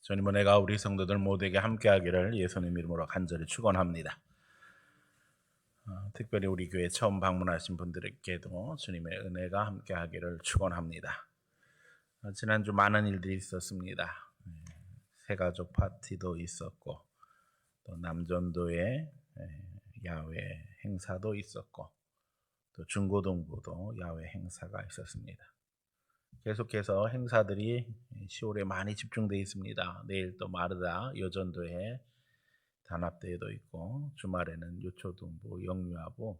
주님은 내가 우리 성도들 모두에게 함께하기를 예수님 이름으로 간절히 축원합니다. 특별히 우리 교회 처음 방문하신 분들에게도 주님의 은혜가 함께하기를 축원합니다. 지난주 많은 일들이 있었습니다. 새가족 파티도 있었고 또 남전도에 야외 행사도 있었고 또 중고등부도 야외 행사가 있었습니다. 계속해서 행사들이 10월에 많이 집중되어 있습니다. 내일 또 마르다 여전도에 단합대회도 있고 주말에는 유초등부, 영유아부,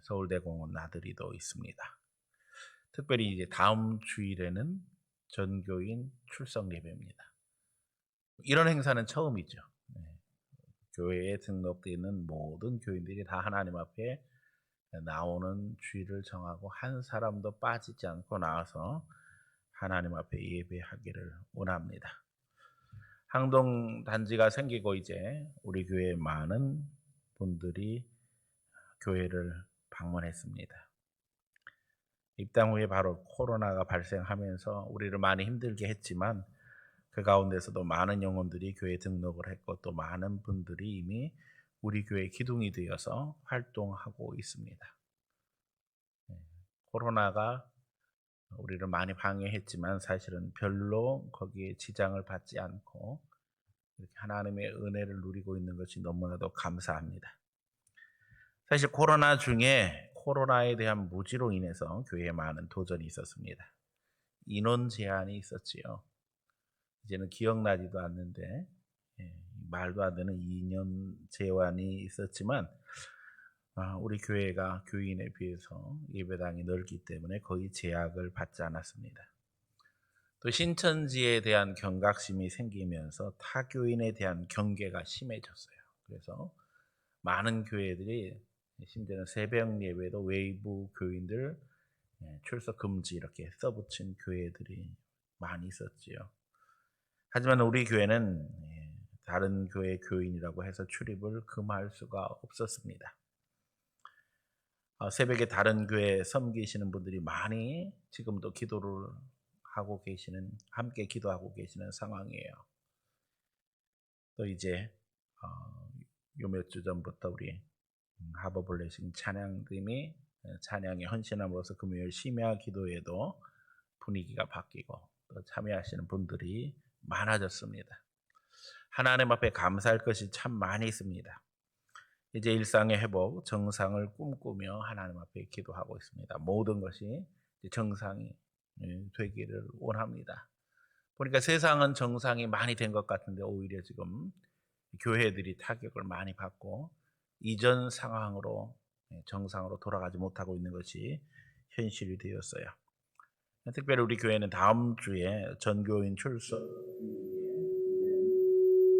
서울대공원 나들이도 있습니다. 특별히 이제 다음 주일에는 전교인 출석 예배입니다. 이런 행사는 처음이죠. 교회에 등록되어 있는 모든 교인들이 다 하나님 앞에 나오는 주일을 정하고 한 사람도 빠지지 않고 나와서 하나님 앞에 예배하기를 원합니다. 항동 단지가 생기고 이제 우리 교회 많은 분들이 교회를 방문했습니다. 입당 후에 바로 코로나가 발생하면서 우리를 많이 힘들게 했지만 그 가운데서도 많은 영혼들이 교회 등록을 했고 또 많은 분들이 이미 우리 교회 기둥이 되어서 활동하고 있습니다. 코로나가 우리를 많이 방해했지만 사실은 별로 거기에 지장을 받지 않고 이렇게 하나님의 은혜를 누리고 있는 것이 너무나도 감사합니다. 사실 코로나 중에 코로나에 대한 무지로 인해서 교회에 많은 도전이 있었습니다. 인원 제한이 있었지요. 이제는 기억나지도 않는데 말도 안 되는 2년 제한이 있었지만 우리 교회가 교인에 비해서 예배당이 넓기 때문에 거의 제약을 받지 않았습니다. 또 신천지에 대한 경각심이 생기면서 타 교인에 대한 경계가 심해졌어요. 그래서 많은 교회들이 심지어는 새벽 예배도 외부 교인들 출석 금지 이렇게 써붙인 교회들이 많이 있었지요. 하지만 우리 교회는 다른 교회 교인이라고 해서 출입을 금할 수가 없었습니다. 새벽에 다른 교회 섬기시는 분들이 많이 지금도 기도를 하고 계시는, 함께 기도하고 계시는 상황이에요. 또 이제 요 몇 주 전부터 우리 하버블레싱 찬양팀이 찬양에 헌신함으로써 금요일 심야 기도에도 분위기가 바뀌고 또 참여하시는 분들이 많아졌습니다. 하나님 앞에 감사할 것이 참 많이 있습니다. 이제 일상의 회복, 정상을 꿈꾸며 하나님 앞에 기도하고 있습니다. 모든 것이 정상이 되기를 원합니다. 보니까 세상은 정상이 많이 된 것 같은데 오히려 지금 교회들이 타격을 많이 받고 이전 상황으로 정상으로 돌아가지 못하고 있는 것이 현실이 되었어요. 특별히 우리 교회는 다음 주에 전교인 출석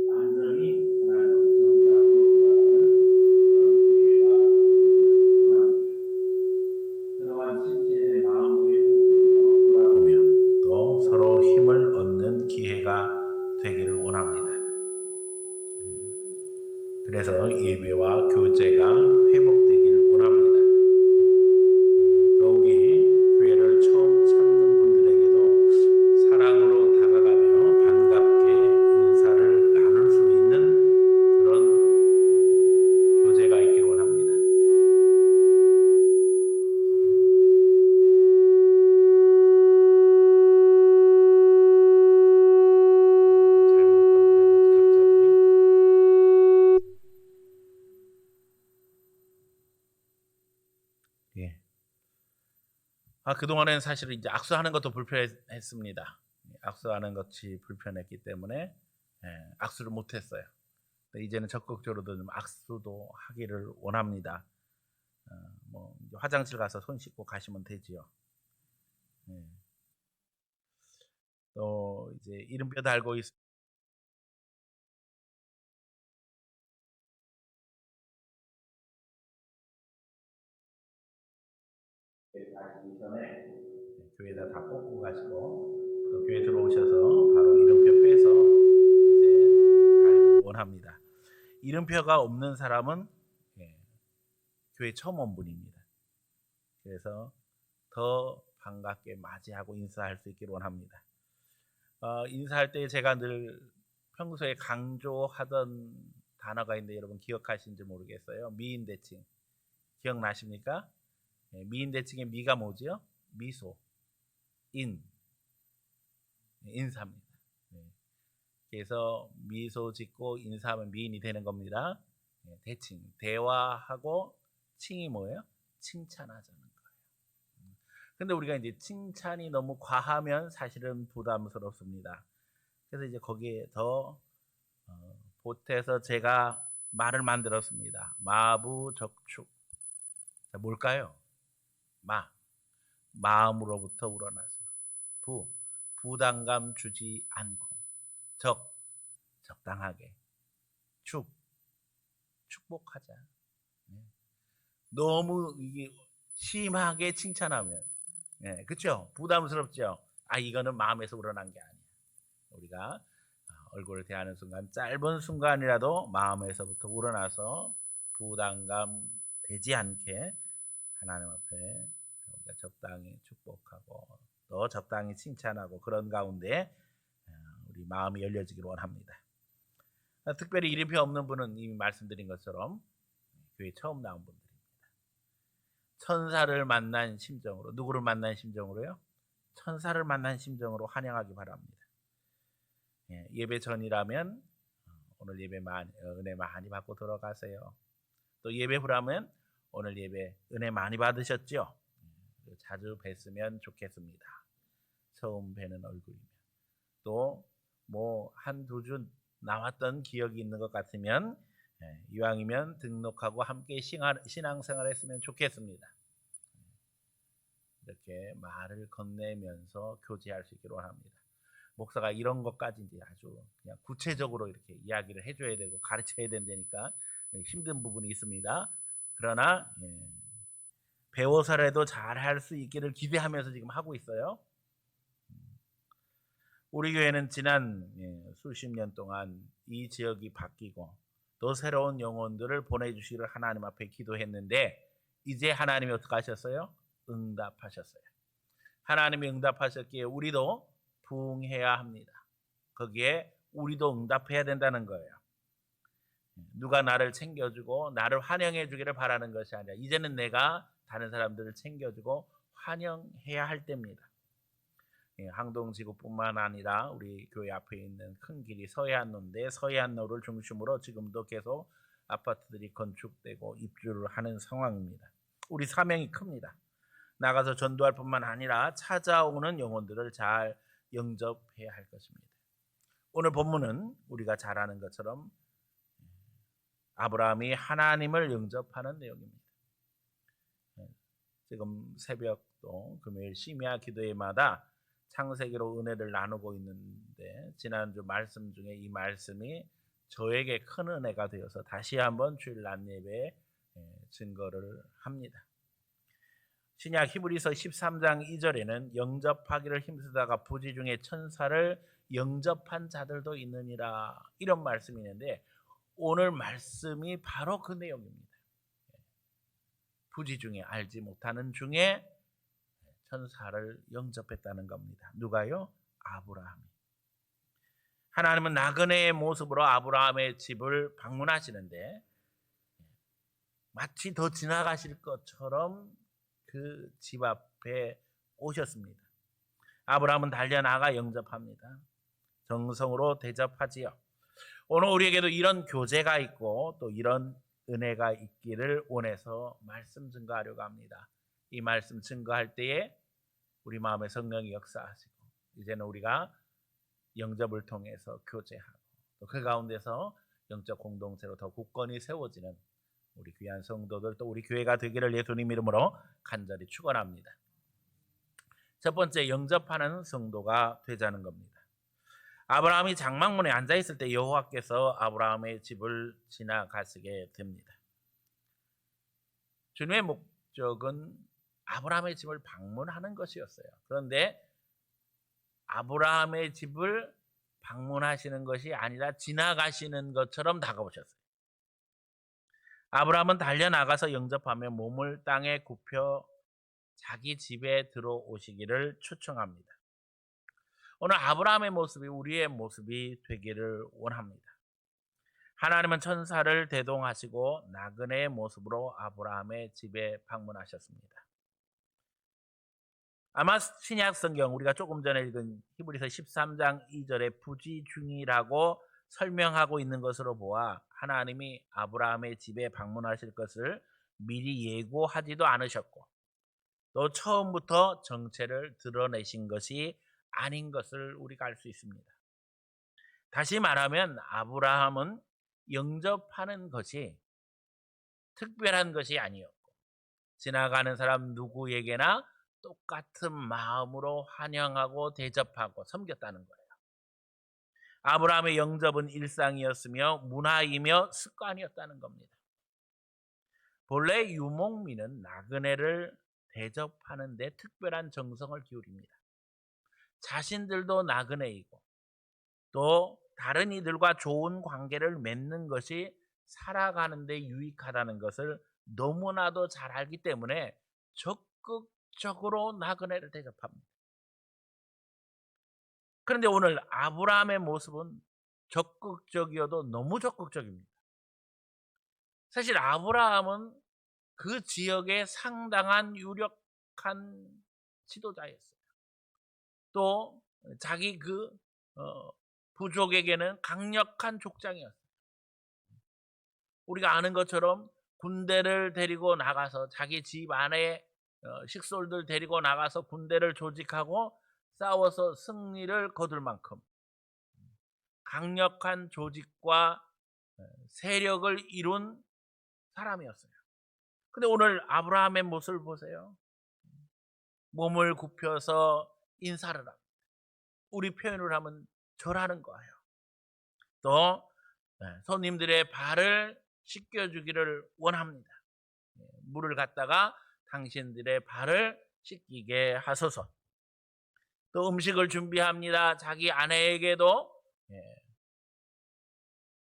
완전히 그러한 신체의 마음의 돌아보며 또 서로 힘을 얻는 기회가 되기를 원합니다. 그래서 예배와 교제가 회복되기를 원합니다. 더욱이 교회를 처음 찾는 분들에게도 사랑으로 다가가며 반갑게 인사를 나눌 수 있는 그런 교제가 있기를 원합니다. 예. 그동안에는 사실 이제 악수하는 것도 불편했습니다. 악수하는 것이 불편했기 때문에 악수를 못했어요. 이제는 적극적으로도 좀 악수도 하기를 원합니다. 뭐 이제 화장실 가서 손 씻고 가시면 되지요. 또 이제 이름표 달고 있. 가시기 전에 교회에다 다 뽑고 가시고 또 교회 들어오셔서 바로 이름표 빼서 이제 달기 원합니다. 이름표가 없는 사람은 교회 처음 온 분입니다. 그래서 더 반갑게 맞이하고 인사할 수 있기를 원합니다. 인사할 때 제가 늘 평소에 강조하던 단어가 있는데 여러분 기억하시는지 모르겠어요. 미인 대칭. 기억나십니까? 예, 미인 대칭의 미가 뭐지요? 미소, 인, 인사입니다. 네. 그래서 미소 짓고 인사하면 미인이 되는 겁니다. 예, 대칭. 대화하고 칭이 뭐예요? 칭찬하자는 거예요. 근데 우리가 이제 칭찬이 너무 과하면 사실은 부담스럽습니다. 그래서 이제 거기에 더 보태서 제가 말을 만들었습니다. 마부적축. 자, 뭘까요? 마음으로부터 우러나서. 부담감 주지 않고. 적당하게. 축복하자. 네. 너무 이게 심하게 칭찬하면, 네, 그렇죠? 부담스럽죠. 이거는 마음에서 우러난 게 아니야. 우리가 얼굴을 대하는 순간, 짧은 순간이라도 마음에서부터 우러나서 부담감 되지 않게 하나님 앞에 우리가 적당히 축복하고 또 적당히 칭찬하고 그런 가운데 우리 마음이 열려지기를 원합니다. 특별히 이름표 없는 분은 이미 말씀드린 것처럼 교회 처음 나온 분들입니다. 천사를 만난 심정으로, 누구를 만난 심정으로요? 천사를 만난 심정으로 환영하기 바랍니다. 예배 전이라면 오늘 예배 은혜 많이 받고 들어가세요. 또 예배 후라면 오늘 예배 은혜 많이 받으셨죠? 자주 뵀으면 좋겠습니다. 처음 뵈는 얼굴이면. 또 뭐 한두 주 나왔던 기억이 있는 것 같으면 이왕이면 등록하고 함께 신앙생활 했으면 좋겠습니다. 이렇게 말을 건네면서 교제할 수 있기를 원합니다. 목사가 이런 것까지 이제 아주 그냥 구체적으로 이렇게 이야기를 해줘야 되고 가르쳐야 된다니까 힘든 부분이 있습니다. 그러나 배워서라도 잘할 수 있기를 기대하면서 지금 하고 있어요. 우리 교회는 지난 수십 년 동안 이 지역이 바뀌고 또 새로운 영혼들을 보내주시기를 하나님 앞에 기도했는데 이제 하나님이 어떻게 하셨어요? 응답하셨어요. 하나님이 응답하셨기에 우리도 부응해야 합니다. 거기에 우리도 응답해야 된다는 거예요. 누가 나를 챙겨주고 나를 환영해 주기를 바라는 것이 아니라 이제는 내가 다른 사람들을 챙겨주고 환영해야 할 때입니다. 항동지구뿐만 아니라 우리 교회 앞에 있는 큰 길이 서해안로인데 서해안로를 중심으로 지금도 계속 아파트들이 건축되고 입주를 하는 상황입니다. 우리 사명이 큽니다. 나가서 전도할 뿐만 아니라 찾아오는 영혼들을 잘 영접해야 할 것입니다. 오늘 본문은 우리가 잘 아는 것처럼 아브라함이 하나님을 영접하는 내용입니다. 지금 새벽도 금요일 심야 기도회마다 창세기로 은혜를 나누고 있는데 지난주 말씀 중에 이 말씀이 저에게 큰 은혜가 되어서 다시 한번 주일 낮 예배에 증거를 합니다. 신약 히브리서 13장 2절에는 영접하기를 힘쓰다가 부지 중에 천사를 영접한 자들도 있느니라 이런 말씀이 있는데 오늘 말씀이 바로 그 내용입니다. 부지 중에 알지 못하는 중에 천사를 영접했다는 겁니다. 누가요? 아브라함이. 하나님은 나그네의 모습으로 아브라함의 집을 방문하시는데 마치 더 지나가실 것처럼 그 집 앞에 오셨습니다. 아브라함은 달려나가 영접합니다. 정성으로 대접하지요. 오늘 우리에게도 이런 교제가 있고 또 이런 은혜가 있기를 원해서 말씀 증거하려고 합니다. 이 말씀 증거할 때에 우리 마음에 성령이 역사하시고 이제는 우리가 영접을 통해서 교제하고 또 그 가운데서 영적 공동체로 더 굳건히 세워지는 우리 귀한 성도들 또 우리 교회가 되기를 예수님 이름으로 간절히 축원합니다. 첫 번째 영접하는 성도가 되자는 겁니다. 아브라함이 장막문에 앉아 있을 때 여호와께서 아브라함의 집을 지나가시게 됩니다. 주님의 목적은 아브라함의 집을 방문하는 것이었어요. 그런데 아브라함의 집을 방문하시는 것이 아니라 지나가시는 것처럼 다가오셨어요. 아브라함은 달려나가서 영접하며 몸을 땅에 굽혀 자기 집에 들어오시기를 초청합니다. 오늘 아브라함의 모습이 우리의 모습이 되기를 원합니다. 하나님은 천사를 대동하시고 나그네의 모습으로 아브라함의 집에 방문하셨습니다. 아마 신약 성경 우리가 조금 전에 읽은 히브리서 13장 2절에 부지 중이라고 설명하고 있는 것으로 보아 하나님이 아브라함의 집에 방문하실 것을 미리 예고하지도 않으셨고 또 처음부터 정체를 드러내신 것이 아닌 것을 우리가 알 수 있습니다. 다시 말하면 아브라함은 영접하는 것이 특별한 것이 아니었고 지나가는 사람 누구에게나 똑같은 마음으로 환영하고 대접하고 섬겼다는 거예요. 아브라함의 영접은 일상이었으며 문화이며 습관이었다는 겁니다. 본래 유목민은 나그네를 대접하는 데 특별한 정성을 기울입니다. 자신들도 나그네이고 또 다른 이들과 좋은 관계를 맺는 것이 살아가는 데 유익하다는 것을 너무나도 잘 알기 때문에 적극적으로 나그네를 대접합니다. 그런데 오늘 아브라함의 모습은 적극적이어도 너무 적극적입니다. 사실 아브라함은 그 지역의 상당한 유력한 지도자였어요. 또 자기 그 부족에게는 강력한 족장이었어요. 우리가 아는 것처럼 군대를 데리고 나가서 자기 집 안에 식솔들 데리고 나가서 군대를 조직하고 싸워서 승리를 거둘 만큼 강력한 조직과 세력을 이룬 사람이었어요. 근데 오늘 아브라함의 모습을 보세요. 몸을 굽혀서 인사를 합니다. 우리 표현을 하면 절하는 거예요. 또 손님들의 발을 씻겨주기를 원합니다. 물을 갖다가 당신들의 발을 씻기게 하소서. 또 음식을 준비합니다. 자기 아내에게도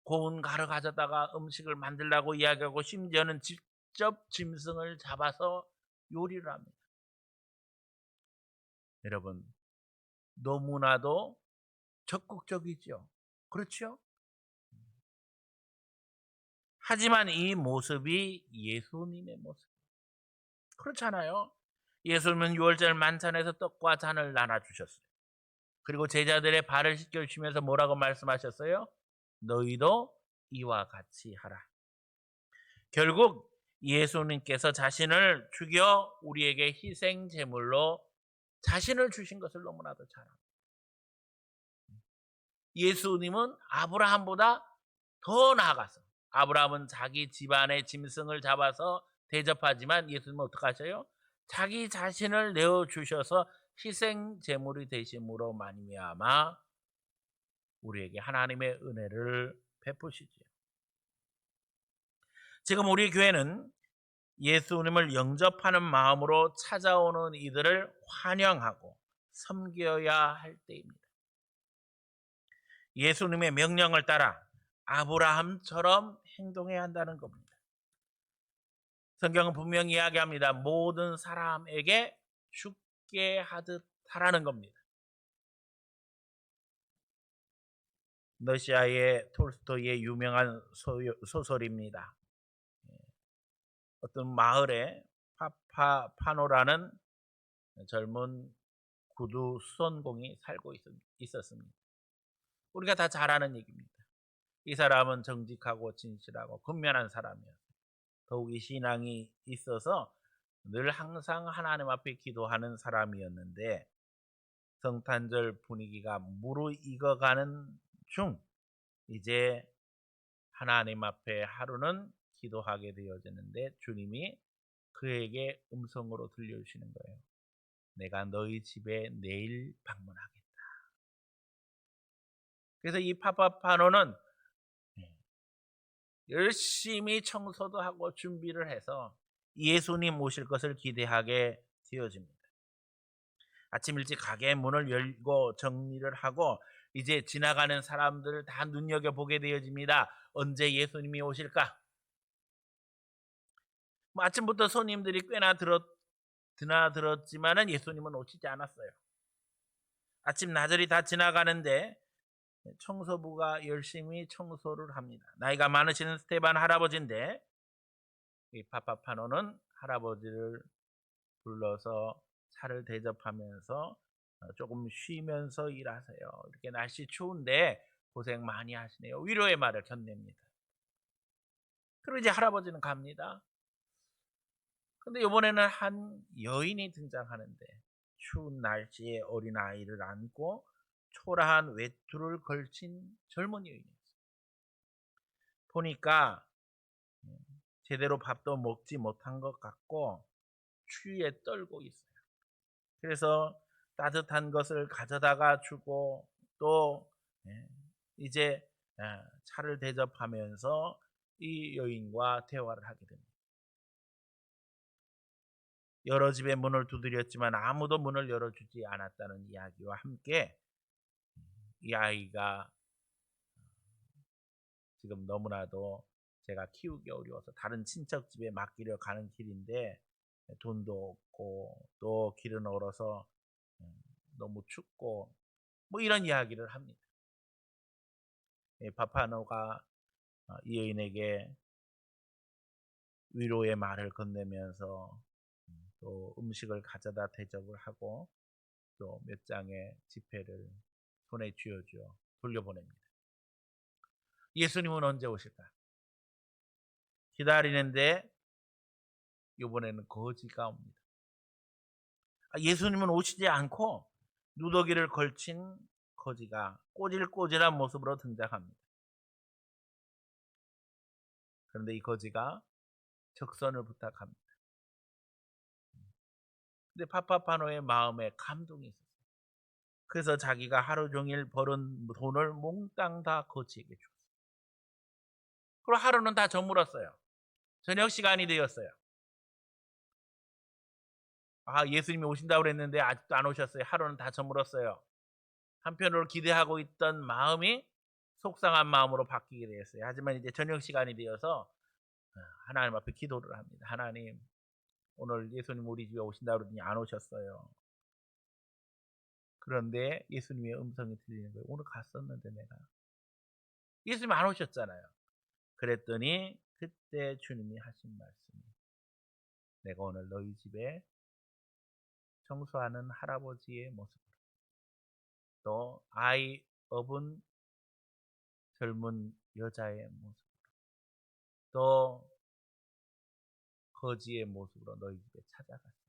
고운 가루 가져다가 음식을 만들라고 이야기하고 심지어는 직접 짐승을 잡아서 요리를 합니다. 여러분 너무나도 적극적이죠. 그렇죠? 하지만 이 모습이 예수님의 모습. 그렇잖아요. 예수님은 6월절 만찬에서 떡과 잔을 나눠주셨어요. 그리고 제자들의 발을 씻겨주시면서 뭐라고 말씀하셨어요? 너희도 이와 같이 하라. 결국 예수님께서 자신을 죽여 우리에게 희생 제물로 자신을 주신 것을 너무나도 잘 압니다. 예수님은 아브라함보다 더 나아가서 아브라함은 자기 집안의 짐승을 잡아서 대접하지만 예수님은 어떻게 하셔요? 자기 자신을 내어주셔서 희생 제물이 되심으로 말미암아 우리에게 하나님의 은혜를 베푸시지요. 지금 우리 교회는 예수님을 영접하는 마음으로 찾아오는 이들을 환영하고 섬겨야 할 때입니다. 예수님의 명령을 따라 아브라함처럼 행동해야 한다는 겁니다. 성경은 분명히 이야기합니다. 모든 사람에게 죽게 하듯 하라는 겁니다. 러시아의 톨스토이의 유명한 소설입니다. 어떤 마을에 파파노라는 젊은 구두 수선공이 살고 있었습니다. 우리가 다 잘 아는 얘기입니다. 이 사람은 정직하고 진실하고 근면한 사람이었어요. 더욱이 신앙이 있어서 늘 항상 하나님 앞에 기도하는 사람이었는데 성탄절 분위기가 무르익어가는 중 이제 하나님 앞에 하루는 기도하게 되어지는데 주님이 그에게 음성으로 들려주시는 거예요. 내가 너희 집에 내일 방문하겠다. 그래서 이 파파파노는 열심히 청소도 하고 준비를 해서 예수님 오실 것을 기대하게 되어집니다. 아침 일찍 가게 문을 열고 정리를 하고 이제 지나가는 사람들을 다 눈여겨보게 되어집니다. 언제 예수님이 오실까? 아침부터 손님들이 꽤나 드나들었지만은 예수님은 오시지 않았어요. 아침 나절이 다 지나가는데 청소부가 열심히 청소를 합니다. 나이가 많으신 스테반 할아버지인데 이 파파파노는 할아버지를 불러서 차를 대접하면서 조금 쉬면서 일하세요. 이렇게 날씨 추운데 고생 많이 하시네요. 위로의 말을 건넵니다. 그리고 이제 할아버지는 갑니다. 근데 이번에는 한 여인이 등장하는데 추운 날씨에 어린아이를 안고 초라한 외투를 걸친 젊은 여인이었어요. 보니까 제대로 밥도 먹지 못한 것 같고 추위에 떨고 있어요. 그래서 따뜻한 것을 가져다가 주고 또 이제 차를 대접하면서 이 여인과 대화를 하게 됩니다. 여러 집의 문을 두드렸지만 아무도 문을 열어주지 않았다는 이야기와 함께 이 아이가 지금 너무나도 제가 키우기 어려워서 다른 친척 집에 맡기려 가는 길인데 돈도 없고 또 길은 얼어서 너무 춥고 뭐 이런 이야기를 합니다. 파파노가 이 여인에게 위로의 말을 건네면서 또 음식을 가져다 대접을 하고 또 몇 장의 지폐를 손에 쥐어주어 돌려보냅니다. 예수님은 언제 오실까? 기다리는데 이번에는 거지가 옵니다. 예수님은 오시지 않고 누더기를 걸친 거지가 꼬질꼬질한 모습으로 등장합니다. 그런데 이 거지가 적선을 부탁합니다. 근데 파파파노의 마음에 감동이 있었어요. 그래서 자기가 하루 종일 벌은 돈을 몽땅 다 거지에게 줬어요. 그리고 하루는 다 저물었어요. 저녁 시간이 되었어요. 예수님이 오신다고 그랬는데 아직도 안 오셨어요. 하루는 다 저물었어요. 한편으로 기대하고 있던 마음이 속상한 마음으로 바뀌게 되었어요. 하지만 이제 저녁 시간이 되어서 하나님 앞에 기도를 합니다. 하나님, 오늘 예수님 우리 집에 오신다고 그러더니 안 오셨어요. 그런데 예수님의 음성이 들리는 거예요. 오늘 갔었는데 내가. 예수님 안 오셨잖아요. 그랬더니 그때 주님이 하신 말씀이 내가 오늘 너희 집에 청소하는 할아버지의 모습으로 또 아이 업은 젊은 여자의 모습으로 또 거지의 모습으로 너희 집에 찾아갔습니다.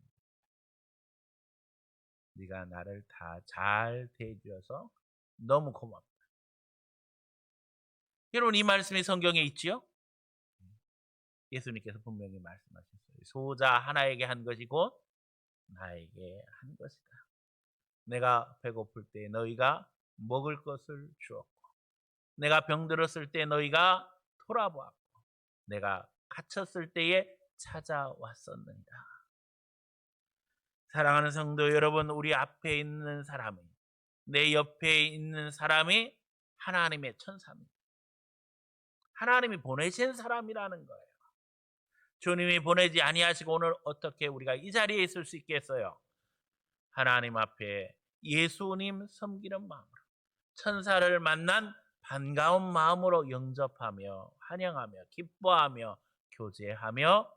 네가 나를 다 잘 대해주어서 너무 고맙다. 여러분 이 말씀이 성경에 있지요? 예수님께서 분명히 말씀하셨어요. 소자 하나에게 한 것이 곧 나에게 한 것이다. 내가 배고플 때 너희가 먹을 것을 주었고 내가 병들었을 때 너희가 돌아보았고 내가 갇혔을 때에 찾아왔었느니라. 사랑하는 성도 여러분, 우리 앞에 있는 사람이 내 옆에 있는 사람이 하나님의 천사입니다. 하나님이 보내신 사람이라는 거예요. 주님이 보내지 아니하시고 오늘 어떻게 우리가 이 자리에 있을 수 있겠어요? 하나님 앞에 예수님 섬기는 마음으로 천사를 만난 반가운 마음으로 영접하며 환영하며 기뻐하며 교제하며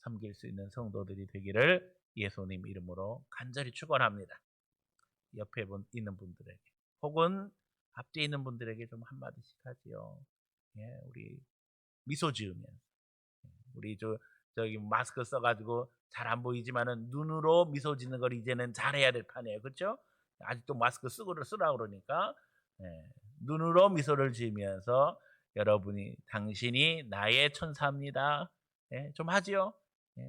섬길 수 있는 성도들이 되기를 예수님 이름으로 간절히 축원합니다. 옆에 있는 분들에게 혹은 앞뒤에 있는 분들에게 좀 한마디씩 하지요. 우리 미소 지으면서 우리 저기 마스크 써가지고 잘 안 보이지만은 눈으로 미소 짓는 걸 이제는 잘해야 될 판이에요. 그렇죠? 아직도 마스크 쓰라 그러니까 눈으로 미소를 지으면서 여러분이 당신이 나의 천사입니다. 좀 하지요.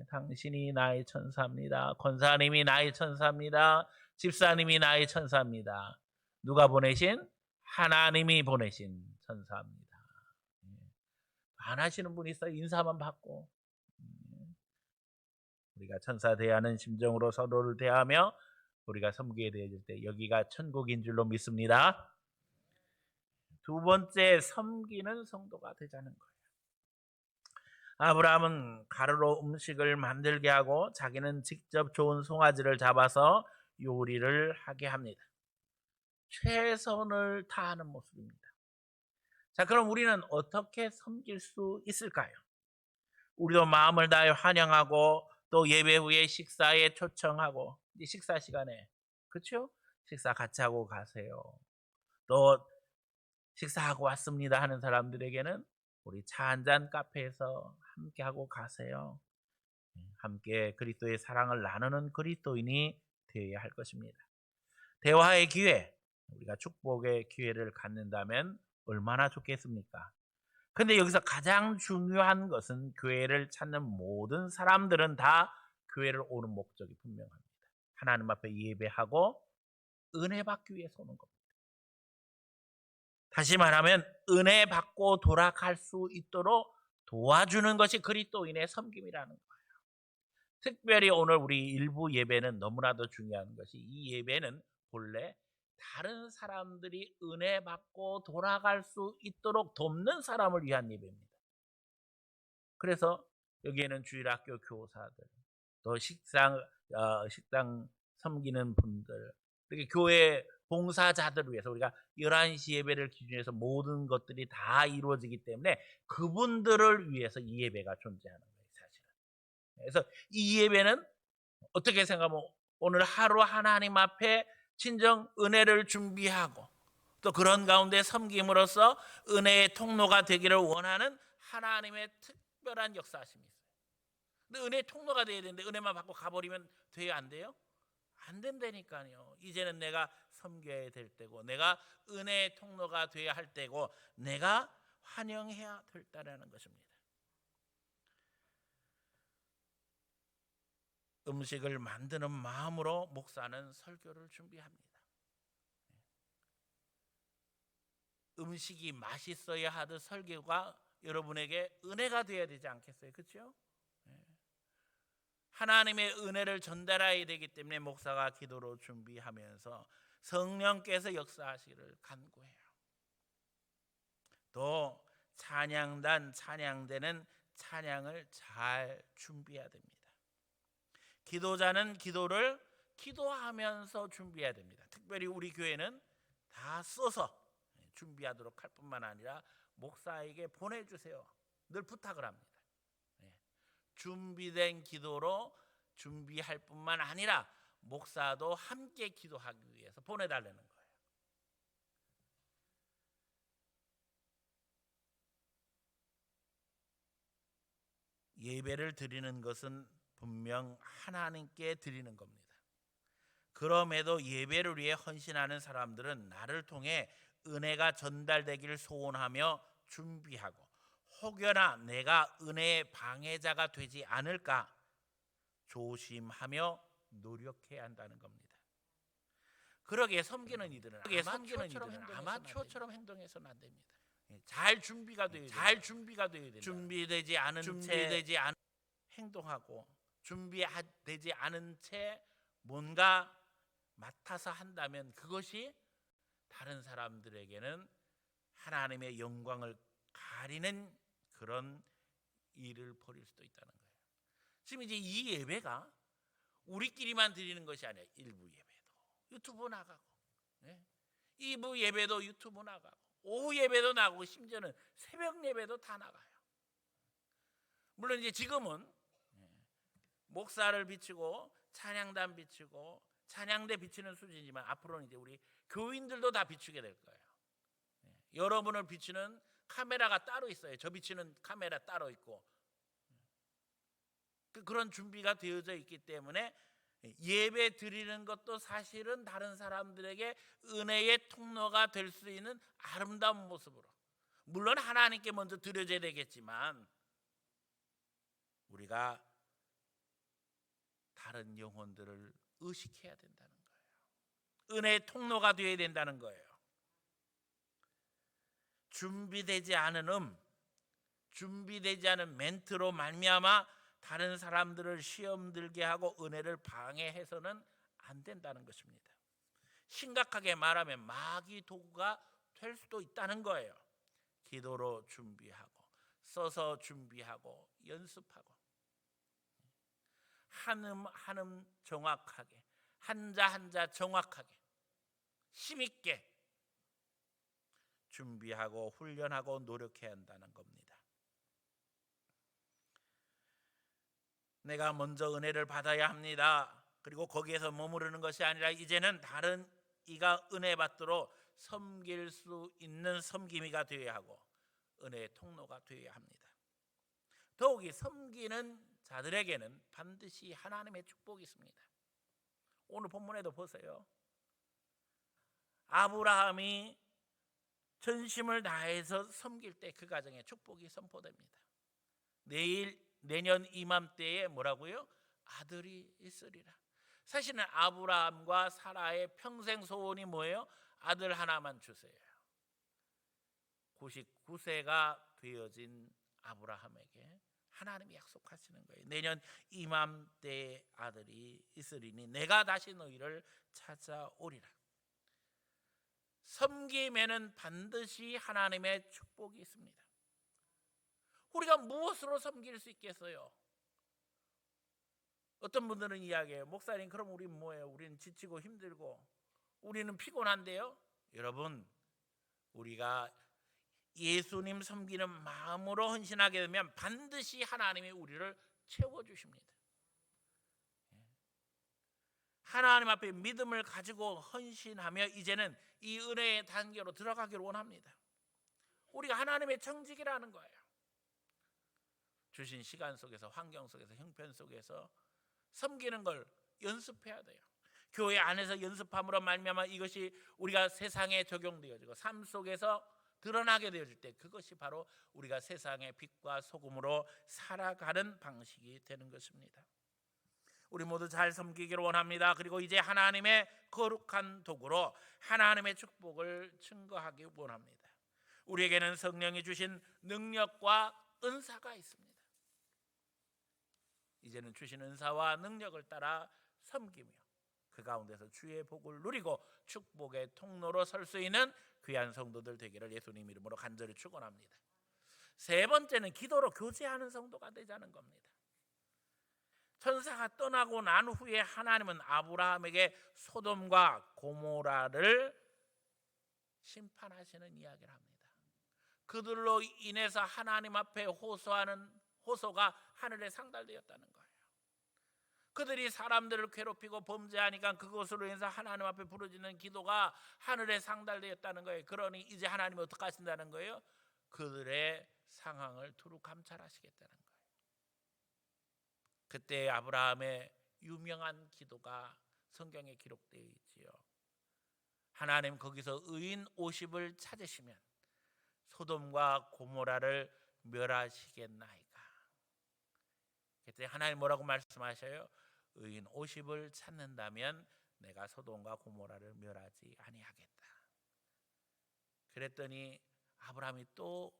당신이 나의 천사입니다. 권사님이 나의 천사입니다. 집사님이 나의 천사입니다. 누가 보내신? 하나님이 보내신 천사입니다. 안 하시는 분이 있어요. 인사만 받고. 우리가 천사 대하는 심정으로 서로를 대하며 우리가 섬기게 되어질 때 여기가 천국인 줄로 믿습니다. 두 번째, 섬기는 성도가 되자는 거예요. 아브라함은 가루로 음식을 만들게 하고 자기는 직접 좋은 송아지를 잡아서 요리를 하게 합니다. 최선을 다하는 모습입니다. 자, 그럼 우리는 어떻게 섬길 수 있을까요? 우리도 마음을 다해 환영하고 또 예배 후에 식사에 초청하고 이 식사 시간에 그렇죠? 식사 같이 하고 가세요. 또 식사하고 왔습니다 하는 사람들에게는 우리 차 한잔 카페에서 함께 하고 가세요. 함께 그리스도의 사랑을 나누는 그리스도인이 되어야 할 것입니다. 대화의 기회, 우리가 축복의 기회를 갖는다면 얼마나 좋겠습니까? 근데 여기서 가장 중요한 것은 교회를 찾는 모든 사람들은 다 교회를 오는 목적이 분명합니다. 하나님 앞에 예배하고 은혜 받기 위해서 오는 겁니다. 다시 말하면 은혜 받고 돌아갈 수 있도록 도와주는 것이 그리스도인의 섬김이라는 거예요. 특별히 오늘 우리 일부 예배는 너무나도 중요한 것이 이 예배는 본래 다른 사람들이 은혜 받고 돌아갈 수 있도록 돕는 사람을 위한 예배입니다. 그래서 여기에는 주일학교 교사들, 또 식당 섬기는 분들, 이렇게 교회 봉사자들을 위해서 우리가 11시 예배를 기준으로 해서 모든 것들이 다 이루어지기 때문에 그분들을 위해서 이 예배가 존재하는 거예요, 사실은. 그래서 이 예배는 어떻게 생각하면 오늘 하루 하나님 앞에 진정 은혜를 준비하고 또 그런 가운데 섬김으로써 은혜의 통로가 되기를 원하는 하나님의 특별한 역사심이 있어요. 근데 은혜의 통로가 돼야 되는데 은혜만 받고 가버리면 돼요, 안 돼요? 안 된다니까요. 이제는 내가 섬겨야 될 때고 내가 은혜의 통로가 돼야 할 때고 내가 환영해야 될 때라는 것입니다. 음식을 만드는 마음으로 목사는 설교를 준비합니다. 음식이 맛있어야 하듯 설교가 여러분에게 은혜가 되어야 되지 않겠어요? 그렇죠? 하나님의 은혜를 전달해야 되기 때문에 목사가 기도로 준비하면서 성령께서 역사하시기를 간구해요. 또 찬양단, 찬양대는 찬양을 잘 준비해야 됩니다. 기도자는 기도를 기도하면서 준비해야 됩니다. 특별히 우리 교회는 다 써서 준비하도록 할 뿐만 아니라 목사에게 보내주세요. 늘 부탁을 합니다. 준비된 기도로 준비할 뿐만 아니라 목사도 함께 기도하기 위해서 보내달라는 거예요. 예배를 드리는 것은 분명 하나님께 드리는 겁니다. 그럼에도 예배를 위해 헌신하는 사람들은 나를 통해 은혜가 전달되기를 소원하며 준비하고 혹여나 내가 은혜의 방해자가 되지 않을까 조심하며 노력해야 한다는 겁니다. 그러기에 섬기는 이들은 아마추어처럼 행동해서는 안 됩니다. 잘 준비가 돼야 됩니다. 준비되지 않은 채 행동하고 준비되지 않은 채 뭔가 맡아서 한다면 그것이 다른 사람들에게는 하나님의 영광을 가리는 그런 일을 벌일 수도 있다는 거예요. 지금 이제 이 예배가 우리끼리만 드리는 것이 아니라 일부 예배도 유튜브 나가고 2부 예배도 유튜브 나가고 오후 예배도 나가고 심지어는 새벽 예배도 다 나가요. 물론 이제 지금은 목사를 비추고 찬양단 비추고 찬양대 비추는 수준이지만 앞으로는 이제 우리 교인들도 다 비추게 될 거예요. 여러분을 비추는 카메라가 따로 있어요. 저 비추는 카메라 따로 있고 그런 준비가 되어져 있기 때문에 예배 드리는 것도 사실은 다른 사람들에게 은혜의 통로가 될 수 있는 아름다운 모습으로 물론 하나님께 먼저 드려져야 되겠지만 우리가 다른 영혼들을 의식해야 된다는 거예요. 은혜의 통로가 되어야 된다는 거예요. 준비되지 않은 준비되지 않은 멘트로 말미암아 다른 사람들을 시험 들게 하고 은혜를 방해해서는 안 된다는 것입니다. 심각하게 말하면 마귀 도구가 될 수도 있다는 거예요. 기도로 준비하고 써서 준비하고 연습하고 한음 한음 정확하게 한자 한자 정확하게 힘있게 준비하고 훈련하고 노력해야 한다는 겁니다. 내가 먼저 은혜를 받아야 합니다. 그리고 거기에서 머무르는 것이 아니라 이제는 다른 이가 은혜 받도록 섬길 수 있는 섬김이가 되어야 하고 은혜의 통로가 되어야 합니다. 더욱이 섬기는 자들에게는 반드시 하나님의 축복이 있습니다. 오늘 본문에도 보세요. 아브라함이 전심을 다해서 섬길 때 그 가정에 축복이 선포됩니다. 내년 이맘때에 뭐라고요? 아들이 있으리라. 사실은 아브라함과 사라의 평생 소원이 뭐예요? 아들 하나만 주세요. 99세가 되어진 아브라함에게 하나님이 약속하시는 거예요. 내년 이맘때에 아들이 있으리니 내가 다시 너희를 찾아오리라. 섬김에는 반드시 하나님의 축복이 있습니다. 우리가 무엇으로 섬길 수 있겠어요? 어떤 분들은 이야기해요. 목사님, 그럼 우리는 뭐예요? 우리는 지치고 힘들고 우리는 피곤한데요. 여러분, 우리가 예수님 섬기는 마음으로 헌신하게 되면 반드시 하나님이 우리를 채워주십니다. 하나님 앞에 믿음을 가지고 헌신하며 이제는 이 은혜의 단계로 들어가기를 원합니다. 우리가 하나님의 청직이라는 거예요. 주신 시간 속에서, 환경 속에서, 형편 속에서 섬기는 걸 연습해야 돼요. 교회 안에서 연습함으로 말미암아 이것이 우리가 세상에 적용되어지고 삶 속에서 드러나게 되어질 때 그것이 바로 우리가 세상의 빛과 소금으로 살아가는 방식이 되는 것입니다. 우리 모두 잘 섬기기를 원합니다. 그리고 이제 하나님의 거룩한 도구로 하나님의 축복을 증거하기 원합니다. 우리에게는 성령이 주신 능력과 은사가 있습니다. 이제는 주신 은사와 능력을 따라 섬기며 그 가운데서 주의 복을 누리고 축복의 통로로 설 수 있는 귀한 성도들 되기를 예수님 이름으로 간절히 축원합니다. 세 번째는 기도로 교제하는 성도가 되자는 겁니다. 천사가 떠나고 난 후에 하나님은 아브라함에게 소돔과 고모라를 심판하시는 이야기를 합니다. 그들로 인해서 하나님 앞에 호소가 하늘에 상달되었다는 거예요. 그들이 사람들을 괴롭히고 범죄하니까 그것으로 인해서 하나님 앞에 부르짖는 기도가 하늘에 상달되었다는 거예요. 그러니 이제 하나님이 어떻게 하신다는 거예요? 그들의 상황을 두루 감찰하시겠다는 거예요. 그때 아브라함의 유명한 기도가 성경에 기록되어 있지요. 하나님 거기서 의인 50을 찾으시면 소돔과 고모라를 멸하시겠나이까. 그때 하나님 뭐라고 말씀하셔요? 의인 50을 찾는다면 내가 소돔과 고모라를 멸하지 아니하겠다. 그랬더니 아브라함이 또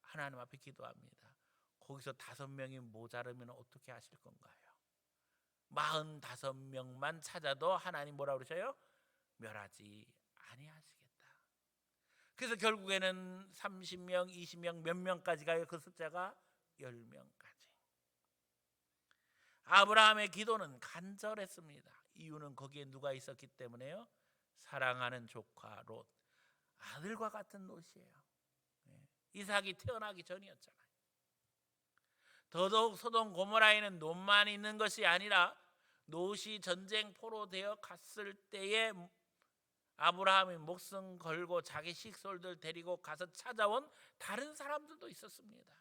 하나님 앞에 기도합니다. 거기서 5명이 모자르면 어떻게 하실 건가요? 45명만 찾아도 하나님 뭐라고 그러셔요? 멸하지 아니하시겠다. 그래서 결국에는 30명, 20명, 몇 명까지 가요? 그 숫자가 10명까지. 아브라함의 기도는 간절했습니다. 이유는 거기에 누가 있었기 때문에요? 사랑하는 조카 롯, 아들과 같은 롯이에요. 이삭이 태어나기 전이었잖아요. 더더욱 소돔 고모라에는 롯만 있는 것이 아니라 롯이 전쟁포로 되어 갔을 때에 아브라함이 목숨 걸고 자기 식솔들 데리고 가서 찾아온 다른 사람들도 있었습니다.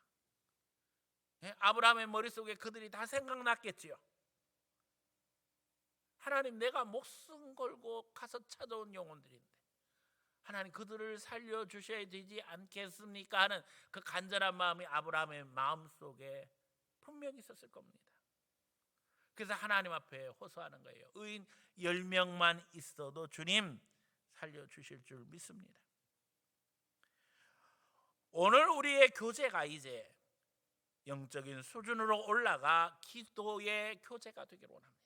아브라함의 머릿속에 그들이 다 생각났겠지요. 하나님, 내가 목숨 걸고 가서 찾아온 영혼들인데 하나님 그들을 살려주셔야 되지 않겠습니까? 하는 그 간절한 마음이 아브라함의 마음속에 분명히 있었을 겁니다. 그래서 하나님 앞에 호소하는 거예요. 의인 10명만 있어도 주님 살려주실 줄 믿습니다. 오늘 우리의 교제가 이제 영적인 수준으로 올라가 기도의 교제가 되기를 원합니다.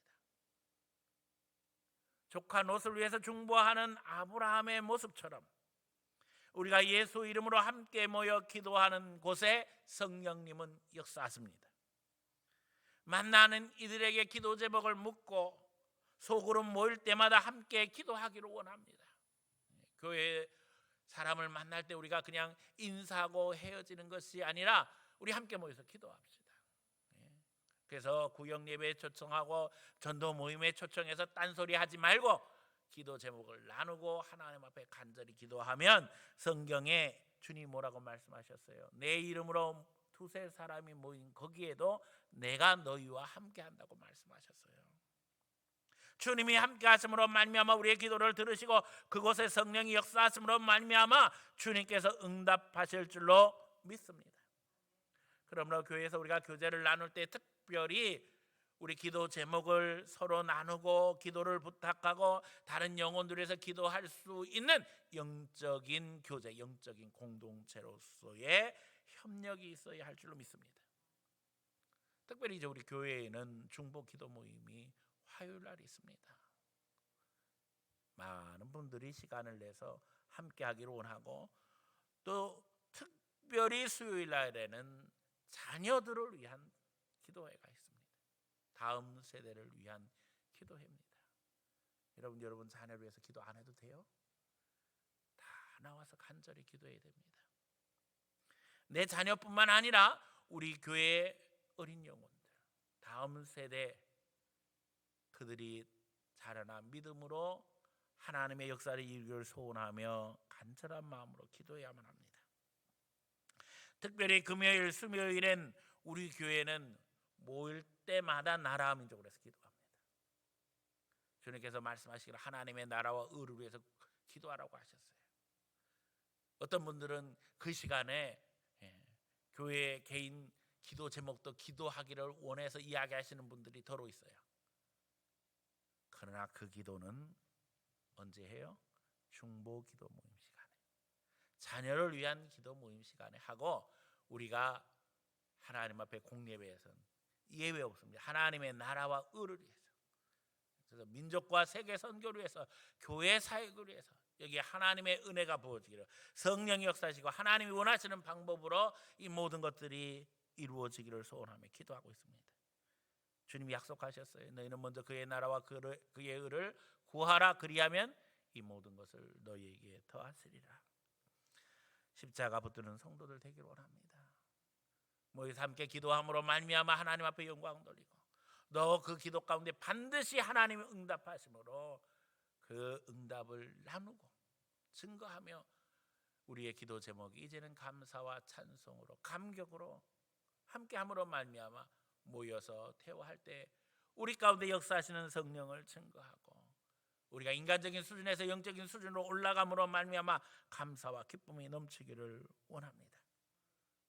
조카 롯을 위해서 중보하는 아브라함의 모습처럼 우리가 예수 이름으로 함께 모여 기도하는 곳에 성령님은 역사하십니다. 만나는 이들에게 기도 제목을 묻고 소그룹 모일 때마다 함께 기도하기를 원합니다. 교회 사람을 만날 때 우리가 그냥 인사하고 헤어지는 것이 아니라 우리 함께 모여서 기도합시다. 그래서 구역 예배에 초청하고 전도 모임에 초청해서 딴소리 하지 말고 기도 제목을 나누고 하나님 앞에 간절히 기도하면, 성경에 주님 뭐라고 말씀하셨어요? 내 이름으로 두세 사람이 모인 거기에도 내가 너희와 함께 한다고 말씀하셨어요. 주님이 함께 하심으로 말미암아 우리의 기도를 들으시고 그곳에 성령이 역사하심으로 말미암아 주님께서 응답하실 줄로 믿습니다. 그러므로 교회에서 우리가 교제를 나눌 때 특별히 우리 기도 제목을 서로 나누고 기도를 부탁하고 다른 영혼들에서 기도할 수 있는 영적인 교제, 영적인 공동체로서의 협력이 있어야 할 줄로 믿습니다. 특별히 이제 우리 교회에는 중보 기도 모임이 화요일 날 있습니다. 많은 분들이 시간을 내서 함께 하기를 원하고, 또 특별히 수요일 날에는 자녀들을 위한 기도회가 있습니다. 다음 세대를 위한 기도회입니다. 여러분 자녀를 위해서 기도 안 해도 돼요? 다 나와서 간절히 기도해야 됩니다. 내 자녀뿐만 아니라 우리 교회의 어린 영혼들, 다음 세대, 그들이 자라나 믿음으로 하나님의 역사를 이루기를 소원하며 간절한 마음으로 기도해야만 합니다. 특별히 금요일, 수요일엔 우리 교회는 모일 때마다 나라 민족을 해서 기도합니다. 주님께서 말씀하시기를 하나님의 나라와 의를 위해서 기도하라고 하셨어요. 어떤 분들은 그 시간에 교회 개인 기도 제목도 기도하기를 원해서 이야기하시는 분들이 더러 있어요. 그러나 그 기도는 언제 해요? 중보 기도 모임 시간에, 자녀를 위한 기도 모임 시간에 하고, 우리가 하나님 앞에 공예배에서는 예외 없습니다. 하나님의 나라와 의를 위해서, 그래서 민족과 세계 선교를 위해서, 교회 사역을 위해서 여기 하나님의 은혜가 부어지기를, 성령이 역사하시고 하나님이 원하시는 방법으로 이 모든 것들이 이루어지기를 소원하며 기도하고 있습니다. 주님이 약속하셨어요. 너희는 먼저 그의 나라와 그의 의를 구하라. 그리하면 이 모든 것을 너희에게 더하시리라. 십자가 붙드는 성도들 되기를 원합니다. 모여서 함께 기도함으로 말미암아 하나님 앞에 영광 돌리고, 너 그 기도 가운데 반드시 하나님이 응답하심으로 그 응답을 나누고 증거하며, 우리의 기도 제목이 이제는 감사와 찬송으로 감격으로 함께함으로 말미암아 모여서 대화할 때 우리 가운데 역사하시는 성령을 증거하고, 우리가 인간적인 수준에서 영적인 수준으로 올라감으로 말미암아 감사와 기쁨이 넘치기를 원합니다.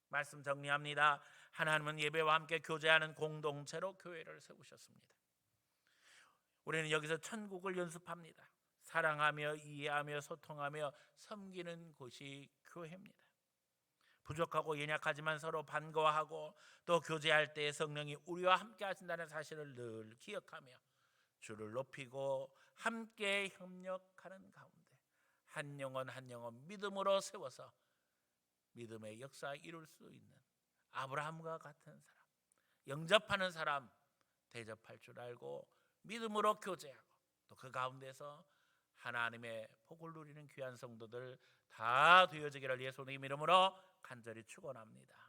말씀 정리합니다. 하나님은 예배와 함께 교제하는 공동체로 교회를 세우셨습니다. 우리는 여기서 천국을 연습합니다. 사랑하며 이해하며 소통하며 섬기는 곳이 교회입니다. 부족하고 연약하지만 서로 반가워하고 또 교제할 때 성령이 우리와 함께 하신다는 사실을 늘 기억하며 주를 높이고 함께 협력하는 가운데 한 영혼 한 영혼 믿음으로 세워서 믿음의 역사 이룰 수 있는 아브라함과 같은 사람, 영접하는 사람 대접할 줄 알고 믿음으로 교제하고 또 그 가운데서 하나님의 복을 누리는 귀한 성도들 다 되어지기를 예수님 이름으로 간절히 축원합니다.